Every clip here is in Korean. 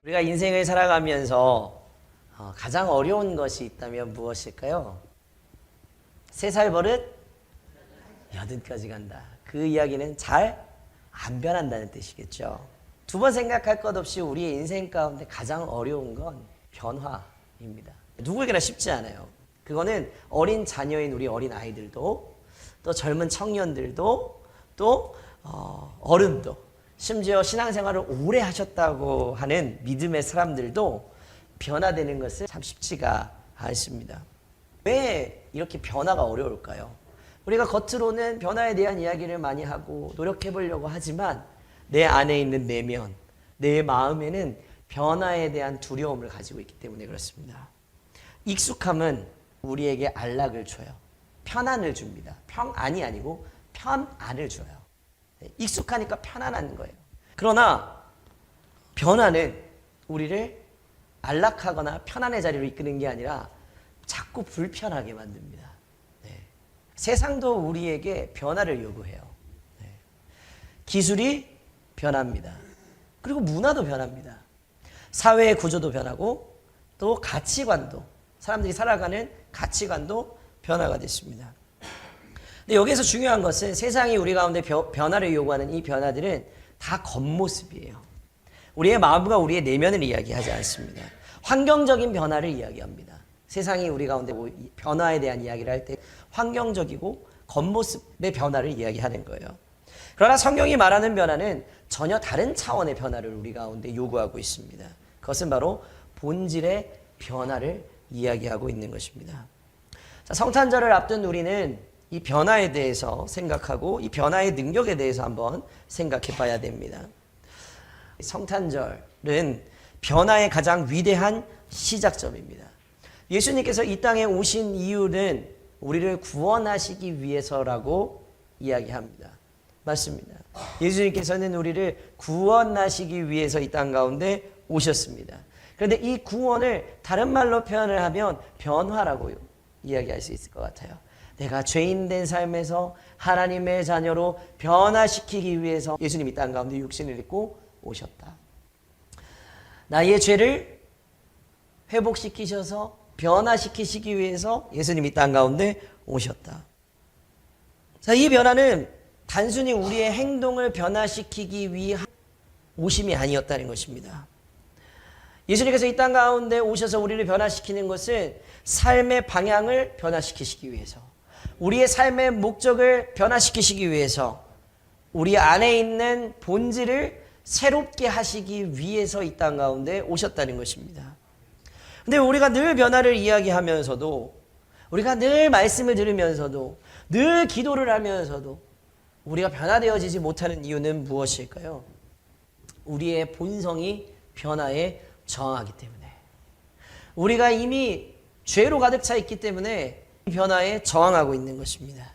우리가 인생을 살아가면서 가장 어려운 것이 있다면 무엇일까요? 3살 버릇 80까지 간다. 그 이야기는 잘 안 변한다는 뜻이겠죠. 두 번 생각할 것 없이 우리의 인생 가운데 가장 어려운 건 변화입니다. 누구에게나 쉽지 않아요. 그거는 어린 자녀인 우리 어린 아이들도, 또 젊은 청년들도, 또 어른도, 심지어 신앙생활을 오래 하셨다고 하는 믿음의 사람들도 변화되는 것은 참 쉽지가 않습니다. 왜 이렇게 변화가 어려울까요? 우리가 겉으로는 변화에 대한 이야기를 많이 하고 노력해 보려고 하지만 내 안에 있는 내면, 내 마음에는 변화에 대한 두려움을 가지고 있기 때문에 그렇습니다. 익숙함은 우리에게 안락을 줘요. 편안을 줍니다. 평안이 아니고 편안을 줘요. 익숙하니까 편안한 거예요. 그러나 변화는 우리를 안락하거나 편안의 자리로 이끄는 게 아니라 자꾸 불편하게 만듭니다. 세상도 우리에게 변화를 요구해요. 기술이 변합니다. 그리고 문화도 변합니다. 사회의 구조도 변하고 또 가치관도, 사람들이 살아가는 가치관도 변화가 됐습니다. 근데 여기서 중요한 것은 세상이 우리 가운데 변화를 요구하는 이 변화들은 다 겉모습이에요. 우리의 마음과 우리의 내면을 이야기하지 않습니다. 환경적인 변화를 이야기합니다. 세상이 우리 가운데 변화에 대한 이야기를 할 때 환경적이고 겉모습의 변화를 이야기하는 거예요. 그러나 성경이 말하는 변화는 전혀 다른 차원의 변화를 우리 가운데 요구하고 있습니다. 그것은 바로 본질의 변화를 이야기하고 있는 것입니다. 자, 성탄절을 앞둔 우리는 이 변화에 대해서 생각하고 이 변화의 능력에 대해서 한번 생각해 봐야 됩니다. 성탄절은 변화의 가장 위대한 시작점입니다. 예수님께서 이 땅에 오신 이유는 우리를 구원하시기 위해서라고 이야기합니다. 맞습니다. 예수님께서는 우리를 구원하시기 위해서 이 땅 가운데 오셨습니다. 그런데 이 구원을 다른 말로 표현을 하면 변화라고 이야기할 수 있을 것 같아요. 내가 죄인된 삶에서 하나님의 자녀로 변화시키기 위해서 예수님이 땅 가운데 육신을 입고 오셨다. 나의 죄를 회복시키셔서 변화시키시기 위해서 예수님이 땅 가운데 오셨다. 자, 이 변화는 단순히 우리의 행동을 변화시키기 위한 오심이 아니었다는 것입니다. 예수님께서 이 땅 가운데 오셔서 우리를 변화시키는 것은 삶의 방향을 변화시키시기 위해서, 우리의 삶의 목적을 변화시키시기 위해서, 우리 안에 있는 본질을 새롭게 하시기 위해서 이 땅 가운데 오셨다는 것입니다. 근데 우리가 늘 변화를 이야기하면서도, 우리가 늘 말씀을 들으면서도, 늘 기도를 하면서도 우리가 변화되어지지 못하는 이유는 무엇일까요? 우리의 본성이 변화에 저항하기 때문에, 우리가 이미 죄로 가득 차 있기 때문에 변화에 저항하고 있는 것입니다.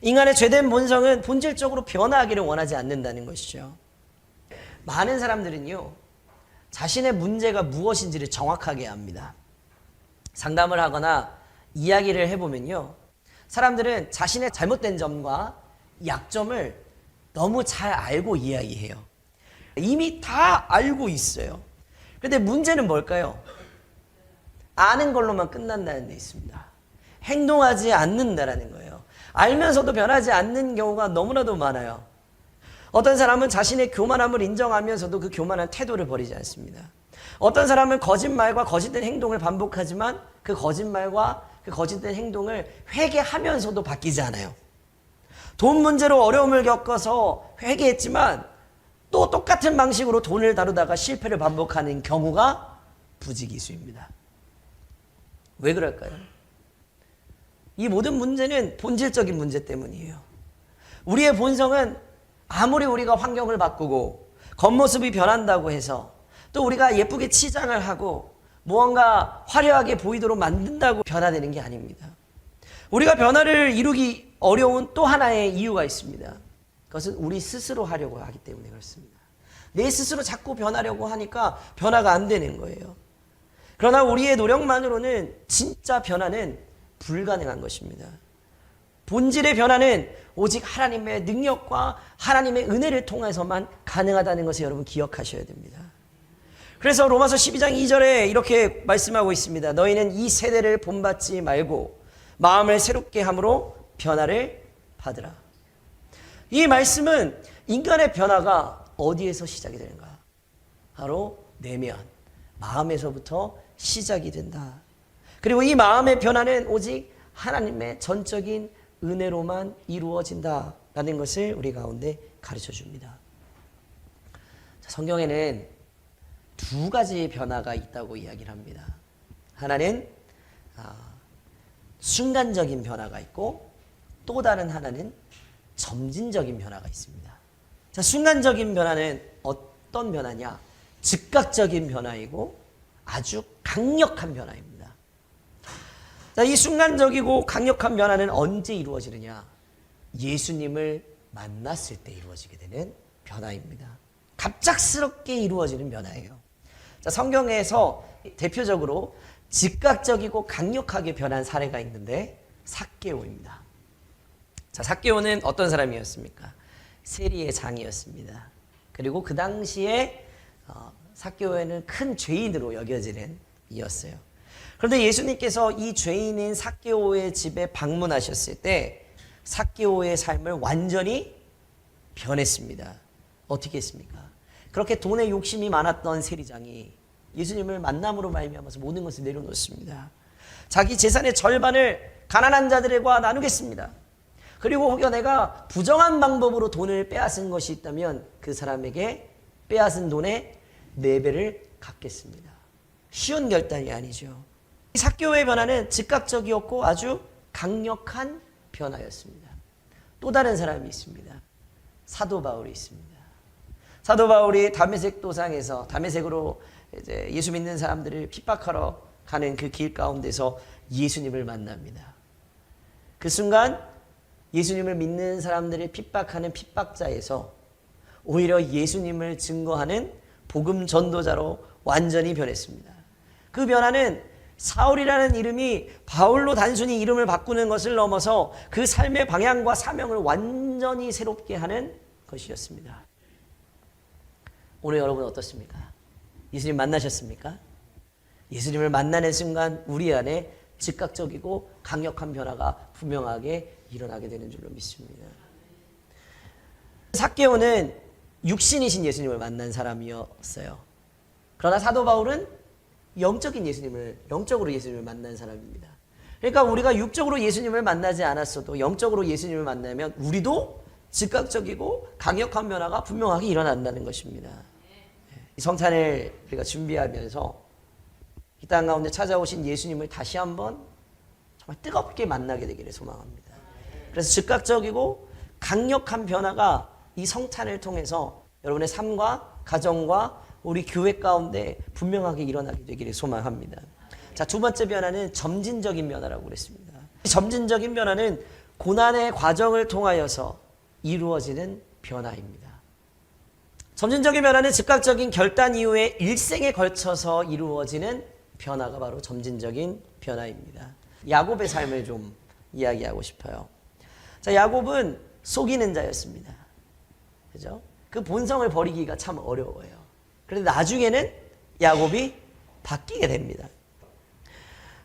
인간의 죄된 본성은 본질적으로 변화하기를 원하지 않는다는 것이죠. 많은 사람들은요, 자신의 문제가 무엇인지를 정확하게 압니다. 상담을 하거나 이야기를 해보면요, 사람들은 자신의 잘못된 점과 약점을 너무 잘 알고 이야기해요. 이미 다 알고 있어요. 그런데 문제는 뭘까요? 아는 걸로만 끝난다는 데 있습니다. 행동하지 않는다라는 거예요. 알면서도 변하지 않는 경우가 너무나도 많아요. 어떤 사람은 자신의 교만함을 인정하면서도 그 교만한 태도를 버리지 않습니다. 어떤 사람은 거짓말과 거짓된 행동을 반복하지만 그 거짓말과 그 거짓된 행동을 회개하면서도 바뀌지 않아요. 돈 문제로 어려움을 겪어서 회개했지만 또 똑같은 방식으로 돈을 다루다가 실패를 반복하는 경우가 부지기수입니다. 왜 그럴까요? 이 모든 문제는 본질적인 문제 때문이에요. 우리의 본성은 아무리 우리가 환경을 바꾸고 겉모습이 변한다고 해서, 또 우리가 예쁘게 치장을 하고 무언가 화려하게 보이도록 만든다고 변화되는 게 아닙니다. 우리가 변화를 이루기 어려운 또 하나의 이유가 있습니다. 그것은 우리 스스로 하려고 하기 때문에 그렇습니다. 내 스스로 자꾸 변하려고 하니까 변화가 안 되는 거예요. 그러나 우리의 노력만으로는 진짜 변화는 불가능한 것입니다. 본질의 변화는 오직 하나님의 능력과 하나님의 은혜를 통해서만 가능하다는 것을 여러분 기억하셔야 됩니다. 그래서 로마서 12장 2절에 이렇게 말씀하고 있습니다. 너희는 이 세대를 본받지 말고 마음을 새롭게 함으로 변화를 받으라. 이 말씀은 인간의 변화가 어디에서 시작이 되는가? 바로 내면, 마음에서부터 시작이 된다. 그리고 이 마음의 변화는 오직 하나님의 전적인 은혜로만 이루어진다라는 것을 우리 가운데 가르쳐 줍니다. 성경에는 두 가지 변화가 있다고 이야기를 합니다. 하나는 순간적인 변화가 있고 또 다른 하나는 점진적인 변화가 있습니다. 자, 순간적인 변화는 어떤 변화냐? 즉각적인 변화이고 아주 강력한 변화입니다. 자, 이 순간적이고 강력한 변화는 언제 이루어지느냐? 예수님을 만났을 때 이루어지게 되는 변화입니다. 갑작스럽게 이루어지는 변화예요. 자, 성경에서 대표적으로 즉각적이고 강력하게 변한 사례가 있는데 삭개오입니다. 자, 삭개오는 어떤 사람이었습니까? 세리의 장이었습니다. 그리고 그 당시에 삭개오는 큰 죄인으로 여겨지는 이였어요. 그런데 예수님께서 이 죄인인 삭개오의 집에 방문하셨을 때 삭개오의 삶을 완전히 변했습니다. 어떻게 했습니까? 그렇게 돈에 욕심이 많았던 세리장이 예수님을 만남으로 말미암아서 모든 것을 내려놓습니다. 자기 재산의 절반을 가난한 자들과 나누겠습니다. 그리고 혹여 내가 부정한 방법으로 돈을 빼앗은 것이 있다면 그 사람에게 빼앗은 돈의 4배를 갚겠습니다. 쉬운 결단이 아니죠. 이 삭개오의 변화는 즉각적이었고 아주 강력한 변화였습니다. 또 다른 사람이 있습니다. 사도 바울이 있습니다. 사도 바울이 다메섹 도상에서 다메섹으로 이제 예수 믿는 사람들을 핍박하러 가는 그 길 가운데서 예수님을 만납니다. 그 순간 예수님을 믿는 사람들을 핍박하는 핍박자에서 오히려 예수님을 증거하는 복음 전도자로 완전히 변했습니다. 그 변화는 사울이라는 이름이 바울로 단순히 이름을 바꾸는 것을 넘어서 그 삶의 방향과 사명을 완전히 새롭게 하는 것이었습니다. 오늘 여러분 어떻습니까? 예수님 만나셨습니까? 예수님을 만나는 순간 우리 안에 즉각적이고 강력한 변화가 분명하게 일어나게 되는 줄로 믿습니다. 삭개오는 육신이신 예수님을 만난 사람이었어요. 그러나 사도 바울은 영적으로 예수님을 만난 사람입니다. 그러니까 우리가 육적으로 예수님을 만나지 않았어도 영적으로 예수님을 만나면 우리도 즉각적이고 강력한 변화가 분명하게 일어난다는 것입니다. 이 성찬을 우리가 준비하면서 이 땅 가운데 찾아오신 예수님을 다시 한번 정말 뜨겁게 만나게 되기를 소망합니다. 그래서 즉각적이고 강력한 변화가 이 성찬을 통해서 여러분의 삶과 가정과 우리 교회 가운데 분명하게 일어나게 되기를 소망합니다. 자, 두 번째 변화는 점진적인 변화라고 그랬습니다. 점진적인 변화는 고난의 과정을 통하여서 이루어지는 변화입니다. 점진적인 변화는 즉각적인 결단 이후에 일생에 걸쳐서 이루어지는 변화가 바로 점진적인 변화입니다. 야곱의 삶을 좀 이야기하고 싶어요. 자, 야곱은 속이는 자였습니다. 그죠? 그 본성을 버리기가 참 어려워요. 그런데 나중에는 야곱이 바뀌게 됩니다.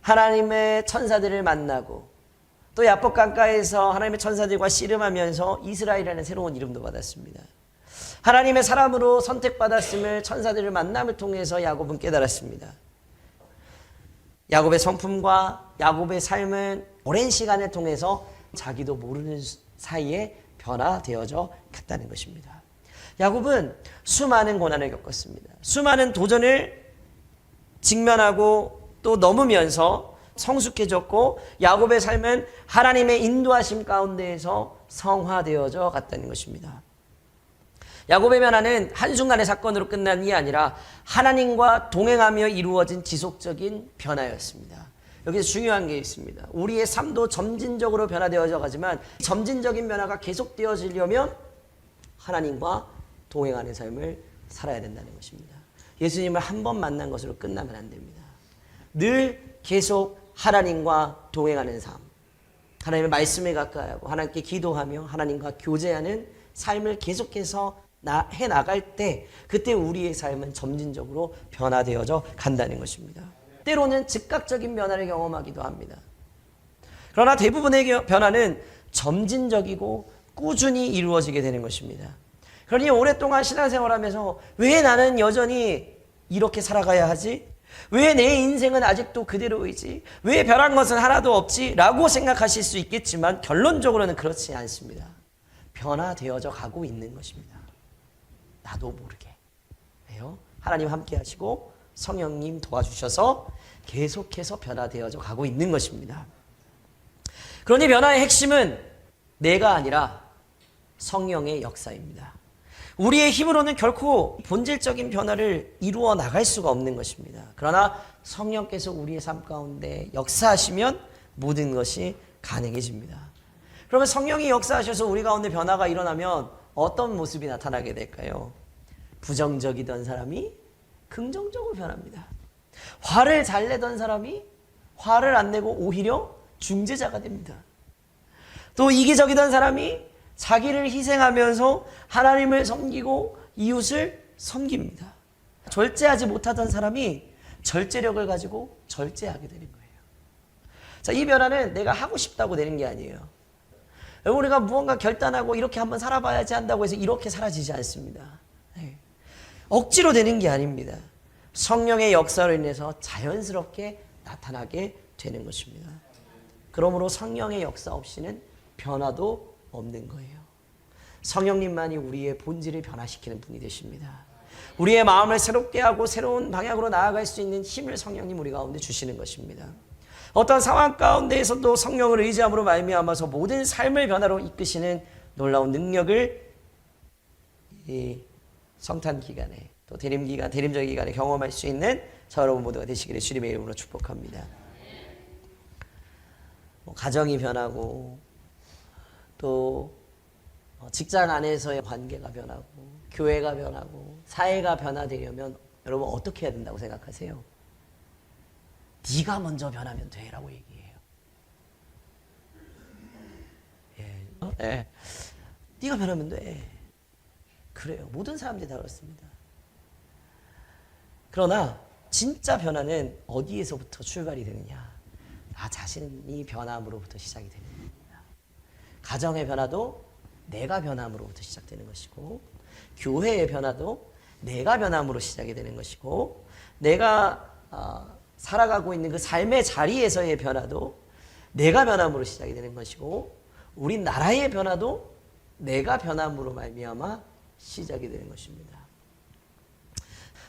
하나님의 천사들을 만나고 또 야복 강가에서 하나님의 천사들과 씨름하면서 이스라엘이라는 새로운 이름도 받았습니다. 하나님의 사람으로 선택받았음을 천사들을 만남을 통해서 야곱은 깨달았습니다. 야곱의 성품과 야곱의 삶은 오랜 시간을 통해서 자기도 모르는 사이에 변화되어져 갔다는 것입니다. 야곱은 수많은 고난을 겪었습니다. 수많은 도전을 직면하고 또 넘으면서 성숙해졌고 야곱의 삶은 하나님의 인도하심 가운데에서 성화되어져 갔다는 것입니다. 야곱의 변화는 한순간의 사건으로 끝난 게 아니라 하나님과 동행하며 이루어진 지속적인 변화였습니다. 여기서 중요한 게 있습니다. 우리의 삶도 점진적으로 변화되어져 가지만 점진적인 변화가 계속되어지려면 하나님과 동행하는 삶을 살아야 된다는 것입니다. 예수님을 한 번 만난 것으로 끝나면 안 됩니다. 늘 계속 하나님과 동행하는 삶, 하나님의 말씀에 가까이 하고 하나님께 기도하며 하나님과 교제하는 삶을 계속해서 해 나갈 때 그때 우리의 삶은 점진적으로 변화되어져 간다는 것입니다. 때로는 즉각적인 변화를 경험하기도 합니다. 그러나 대부분의 변화는 점진적이고 꾸준히 이루어지게 되는 것입니다. 그러니 오랫동안 신앙생활하면서 왜 나는 여전히 이렇게 살아가야 하지? 왜 내 인생은 아직도 그대로이지? 왜 변한 것은 하나도 없지? 라고 생각하실 수 있겠지만 결론적으로는 그렇지 않습니다. 변화되어져 가고 있는 것입니다. 나도 모르게. 왜요? 하나님 함께 하시고 성령님 도와주셔서 계속해서 변화되어져 가고 있는 것입니다. 그러니 변화의 핵심은 내가 아니라 성령의 역사입니다. 우리의 힘으로는 결코 본질적인 변화를 이루어 나갈 수가 없는 것입니다. 그러나 성령께서 우리의 삶 가운데 역사하시면 모든 것이 가능해집니다. 그러면 성령이 역사하셔서 우리 가운데 변화가 일어나면 어떤 모습이 나타나게 될까요? 부정적이던 사람이 긍정적으로 변합니다. 화를 잘 내던 사람이 화를 안 내고 오히려 중재자가 됩니다. 또 이기적이던 사람이 자기를 희생하면서 하나님을 섬기고 이웃을 섬깁니다. 절제하지 못하던 사람이 절제력을 가지고 절제하게 되는 거예요. 자, 이 변화는 내가 하고 싶다고 되는 게 아니에요. 우리가 무언가 결단하고 이렇게 한번 살아봐야지 한다고 해서 이렇게 사라지지 않습니다. 네. 억지로 되는 게 아닙니다. 성령의 역사로 인해서 자연스럽게 나타나게 되는 것입니다. 그러므로 성령의 역사 없이는 변화도 없는 거예요. 성령님만이 우리의 본질을 변화시키는 분이 되십니다. 우리의 마음을 새롭게 하고 새로운 방향으로 나아갈 수 있는 힘을 성령님 우리 가운데 주시는 것입니다. 어떤 상황 가운데에서도 성령을 의지함으로 말미암아서 모든 삶을 변화로 이끄시는 놀라운 능력을 이 성탄 기간에 또 대림절 기간에 경험할 수 있는 저 여러분 모두가 되시기를 주님의 이름으로 축복합니다. 가정이 변하고 또 직장 안에서의 관계가 변하고 교회가 변하고 사회가 변화되려면 여러분 어떻게 해야 된다고 생각하세요? 네가 먼저 변하면 돼 라고 얘기해요. 예. 네가 변하면 돼. 그래요. 모든 사람들이 다 그렇습니다. 그러나 진짜 변화는 어디에서부터 출발이 되느냐? 나 자신이 변함으로부터 시작이 되는 겁니다. 가정의 변화도 내가 변함으로부터 시작되는 것이고 교회의 변화도 내가 변함으로 시작이 되는 것이고 내가 살아가고 있는 그 삶의 자리에서의 변화도 내가 변함으로 시작이 되는 것이고 우리나라의 변화도 내가 변함으로 말미암아 시작이 되는 것입니다.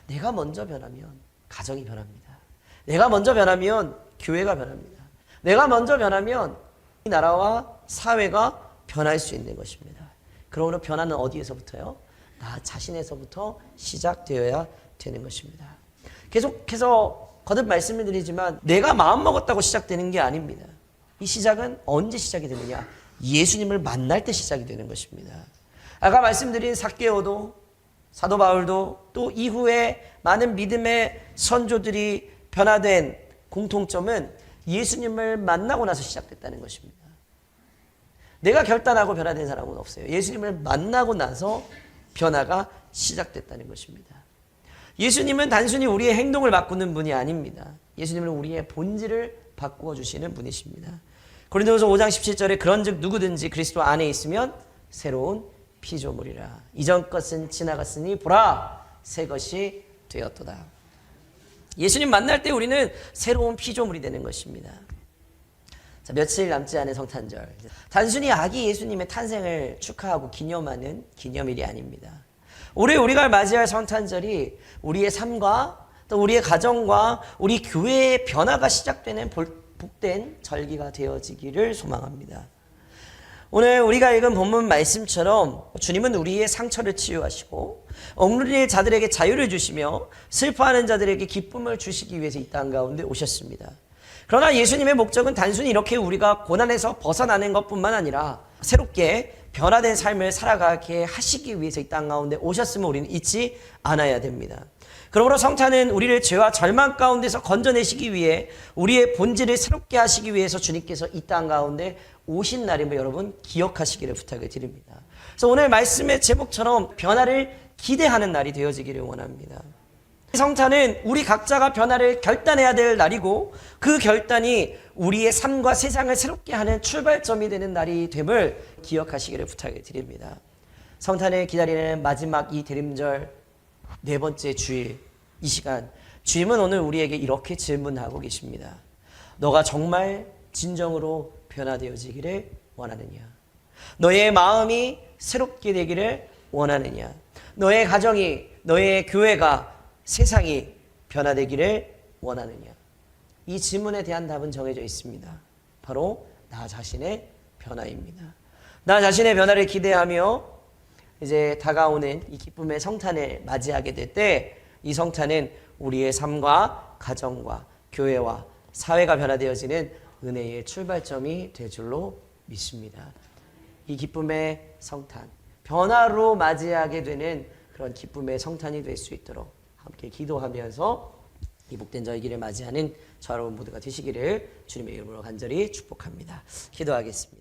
내가 먼저 변하면 가정이 변합니다. 내가 먼저 변하면 교회가 변합니다. 내가 먼저 변하면 이 나라와 사회가 변할 수 있는 것입니다. 그러므로 변화는 어디에서부터요? 나 자신에서부터 시작되어야 되는 것입니다. 계속해서 거듭 말씀을 드리지만 내가 마음먹었다고 시작되는 게 아닙니다. 이 시작은 언제 시작이 되느냐? 예수님을 만날 때 시작이 되는 것입니다. 아까 말씀드린 삭개오도 사도 바울도 또 이후에 많은 믿음의 선조들이 변화된 공통점은 예수님을 만나고 나서 시작됐다는 것입니다. 내가 결단하고 변화된 사람은 없어요. 예수님을 만나고 나서 변화가 시작됐다는 것입니다. 예수님은 단순히 우리의 행동을 바꾸는 분이 아닙니다. 예수님은 우리의 본질을 바꾸어 주시는 분이십니다. 고린도후서 5장 17절에 그런즉 누구든지 그리스도 안에 있으면 새로운 피조물이라. 이전 것은 지나갔으니 보라 새 것이 되었도다. 예수님 만날 때 우리는 새로운 피조물이 되는 것입니다. 자, 며칠 남지 않은 성탄절. 단순히 아기 예수님의 탄생을 축하하고 기념하는 기념일이 아닙니다. 올해 우리가 맞이할 성탄절이 우리의 삶과 또 우리의 가정과 우리 교회의 변화가 시작되는 복된 절기가 되어지기를 소망합니다. 오늘 우리가 읽은 본문 말씀처럼 주님은 우리의 상처를 치유하시고 억눌린 자들에게 자유를 주시며 슬퍼하는 자들에게 기쁨을 주시기 위해서 이 땅 가운데 오셨습니다. 그러나 예수님의 목적은 단순히 이렇게 우리가 고난에서 벗어나는 것뿐만 아니라 새롭게 변화된 삶을 살아가게 하시기 위해서 이 땅 가운데 오셨음을 우리는 잊지 않아야 됩니다. 그러므로 성탄은 우리를 죄와 절망 가운데서 건져내시기 위해 우리의 본질을 새롭게 하시기 위해서 주님께서 이 땅 가운데 오신 날임을 여러분 기억하시기를 부탁을 드립니다. 그래서 오늘 말씀의 제목처럼 변화를 기대하는 날이 되어지기를 원합니다. 성탄은 우리 각자가 변화를 결단해야 될 날이고 그 결단이 우리의 삶과 세상을 새롭게 하는 출발점이 되는 날이 됨을 기억하시기를 부탁을 드립니다. 성탄을 기다리는 마지막 이 대림절 네 번째 주일 이 시간 주님은 오늘 우리에게 이렇게 질문하고 계십니다. 너가 정말 진정으로 변화되어지기를 원하느냐? 너의 마음이 새롭게 되기를 원하느냐? 너의 가정이, 너의 교회가, 세상이 변화되기를 원하느냐? 이 질문에 대한 답은 정해져 있습니다. 바로 나 자신의 변화입니다. 나 자신의 변화를 기대하며 이제 다가오는 이 기쁨의 성탄을 맞이하게 될 때 이 성탄은 우리의 삶과 가정과 교회와 사회가 변화되어지는 은혜의 출발점이 될 줄로 믿습니다. 이 기쁨의 성탄, 변화로 맞이하게 되는 그런 기쁨의 성탄이 될 수 있도록 함께 기도하면서 이 복된 저의 길을 맞이하는 저 여러분 모두가 되시기를 주님의 이름으로 간절히 축복합니다. 기도하겠습니다.